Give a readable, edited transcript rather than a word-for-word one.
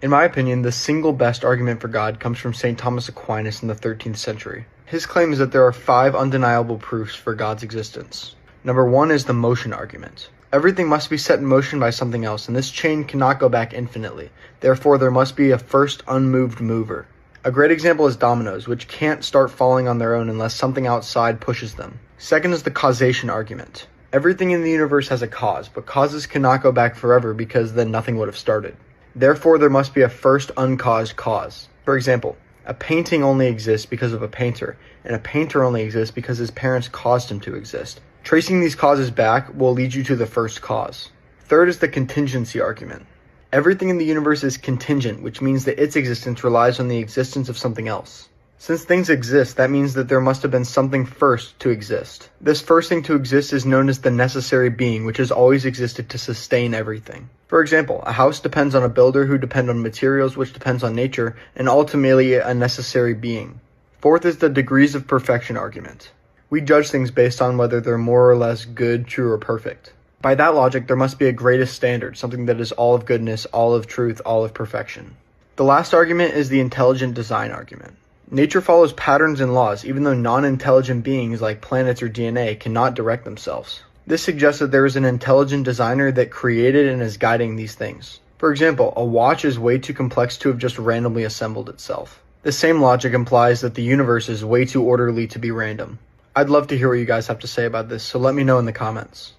In my opinion, the single best argument for God comes from St. Thomas Aquinas in the 13th century. His claim is that there are 5 undeniable proofs for God's existence. Number 1 is the motion argument. Everything must be set in motion by something else, and this chain cannot go back infinitely. Therefore, there must be a first unmoved mover. A great example is dominoes, which can't start falling on their own unless something outside pushes them. Second is the causation argument. Everything in the universe has a cause, but causes cannot go back forever because then nothing would have started. Therefore, there must be a first uncaused cause. For example, a painting only exists because of a painter, and a painter only exists because his parents caused him to exist. Tracing these causes back will lead you to the first cause. Third is the contingency argument. Everything in the universe is contingent, which means that its existence relies on the existence of something else. Since things exist, that means that there must have been something first to exist. This first thing to exist is known as the necessary being, which has always existed to sustain everything. For example, a house depends on a builder who depend on materials, which depends on nature, and ultimately a necessary being. Fourth is the degrees of perfection argument. We judge things based on whether they're more or less good, true, or perfect. By that logic, there must be a greatest standard, something that is all of goodness, all of truth, all of perfection. The last argument is the intelligent design argument. Nature follows patterns and laws, even though non-intelligent beings like planets or DNA cannot direct themselves. This suggests that there is an intelligent designer that created and is guiding these things. For example, a watch is way too complex to have just randomly assembled itself. The same logic implies that the universe is way too orderly to be random. I'd love to hear what you guys have to say about this, so let me know in the comments.